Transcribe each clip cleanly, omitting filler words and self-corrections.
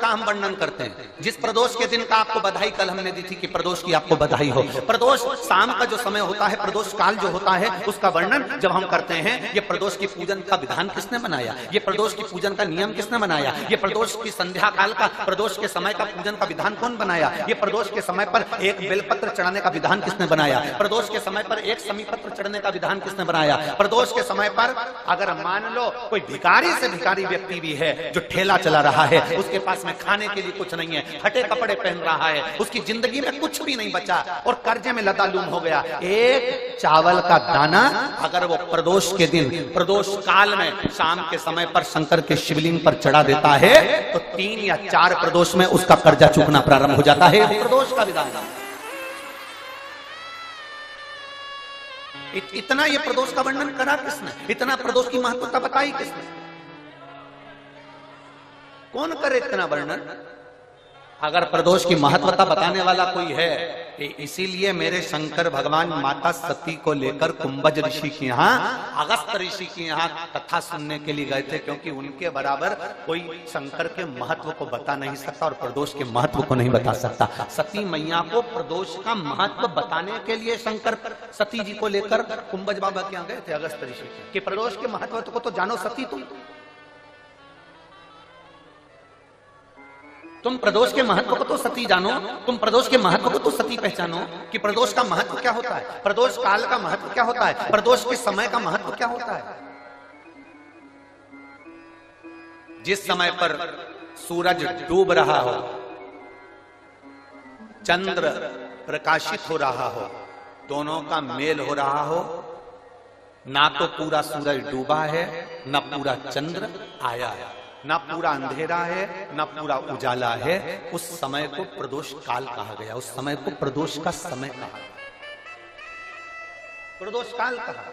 हम वर्णन करते हैं। जिस प्रदोष के दिन का आपको बधाई कल हमने दी थी कि प्रदोष की आपको बधाई हो, प्रदोष शाम का जो समय होता है, प्रदोष काल जो होता है, उसका वर्णन जब हम करते हैं, ये प्रदोष की पूजन का विधान किसने बनाया, ये प्रदोष की पूजन का नियम किसने बनाया, ये प्रदोष की संध्या काल का, प्रदोष के समय का पूजन का विधान कौन बनाया, ये प्रदोष के समय पर एक बेलपत्र चढ़ाने का विधान किसने बनाया, प्रदोष के समय पर एक समीपत्र चढ़ने का विधान किसने बनाया, प्रदोष के समय पर अगर मान लो कोई भिखारी से भिखारी व्यक्ति भी है जो ठेला चला रहा है, उसके पास में खाने के लिए कुछ नहीं है, फटे कपड़े पहन रहा है, उसकी जिंदगी में कुछ भी नहीं बचा और कर्जे में लदालूम हो गया, एक चावल का दाना अगर वो प्रदोष के दिन, प्रदोष काल में शाम के समय पर शंकर के शिवलिंग पर चढ़ा देता है तो 3 या 4 प्रदोष में उसका कर्जा चूकना प्रारंभ हो जाता है। प्रदोष का विधान इतना, ये प्रदोष का वर्णन करा किसने, इतना प्रदोष की महत्वता बताई किसने, कौन करे इतना वर्णन। अगर प्रदोष की महत्वता बताने वाला कोई है, इसीलिए मेरे शंकर भगवान माता सती को लेकर कुंभज ऋषि के यहाँ, अगस्त ऋषि के यहाँ कथा सुनने के लिए गए थे, क्योंकि उनके बराबर कोई शंकर के महत्व को बता नहीं सकता और प्रदोष के महत्व को नहीं बता सकता। सती मैया को प्रदोष का महत्व बताने के लिए शंकर सती जी को लेकर कुंभज बाबा के यहाँ गए थे, अगस्त ऋषि, कि प्रदोष के महत्व को तो जानो सती, तुम प्रदोष के महत्व को तो सती जानो, तुम प्रदोष के महत्व को तो सती पहचानो कि प्रदोष का महत्व क्या होता है, प्रदोष काल का महत्व क्या होता है, प्रदोष के समय का महत्व क्या होता है। जिस समय पर सूरज डूब रहा हो, चंद्र प्रकाशित हो रहा हो, दोनों का मेल हो रहा हो, ना तो पूरा सूरज डूबा है, ना पूरा चंद्र आया है, ना पूरा अंधेरा है, ना पूरा उजाला है, उस समय को प्रदोष काल कहा गया, उस समय को प्रदोष का समय कहा, प्रदोष काल कहा।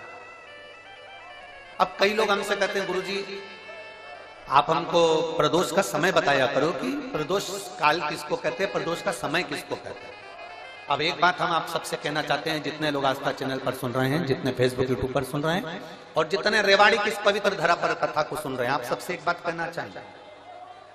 अब कई लोग हमसे कहते हैं गुरुजी आप हमको प्रदोष का समय बताया करो कि प्रदोष काल किसको कहते हैं, प्रदोष का समय किसको कहते हैं। अब एक बात हम आप सबसे कहना चाहते हैं, जितने लोग आस्था चैनल पर सुन रहे हैं, जितने फेसबुक यूट्यूब पर सुन रहे हैं और जितने रेवाड़ी की इस पवित्र धरा पर कथा को सुन रहे हैं, आप सबसे एक बात कहना चाहेंगे,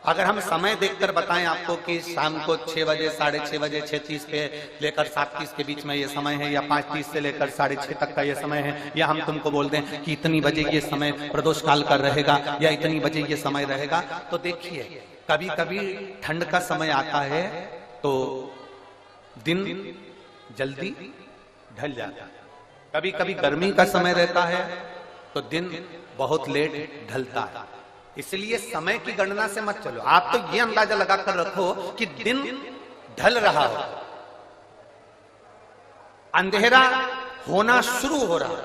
अगर हम समय देखकर बताएं आपको कि शाम को 6 बजे, 6:30 बजे, 6:30 पे लेकर 7:30 के बीच में ये समय है, या 5:30 से लेकर 6:30 तक का ये समय है, या हम तुमको बोल दें कि इतनी बजे ये समय प्रदोष काल का रहेगा या इतनी बजे ये समय रहेगा, तो देखिए कभी कभी ठंड का समय आता है तो दिन जल्दी ढल जाता है, कभी कभी गर्मी का समय रहता है तो दिन बहुत लेट ढलता है। इसलिए समय की गणना से मत चलो, आप तो ये अंदाजा लगाकर रखो कि दिन ढल रहा हो, अंधेरा होना शुरू हो रहा,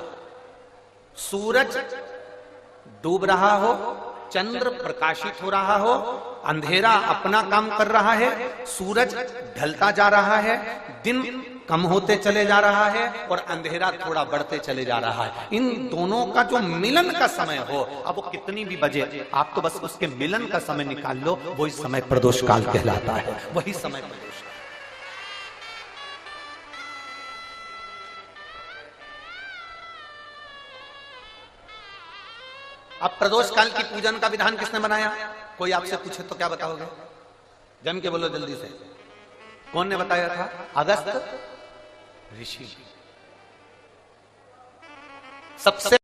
सूरज डूब रहा हो, चंद्र प्रकाशित हो रहा हो, अंधेरा अपना काम कर रहा है, सूरज ढलता जा रहा है, दिन कम होते चले जा रहा है और अंधेरा थोड़ा बढ़ते चले जा रहा है। इन दोनों का जो मिलन का समय हो, अब वो कितनी भी बजे, आप तो बस उसके मिलन का समय निकाल लो, वही समय प्रदोष काल कहलाता है, वही समय प्रदोष। अब प्रदोष काल की पूजन का विधान किसने बनाया, कोई आपसे पूछे तो क्या बताओगे, जम के बोलो जल्दी से, कौन ने बताया था, अगस्त ऋषि। सबसे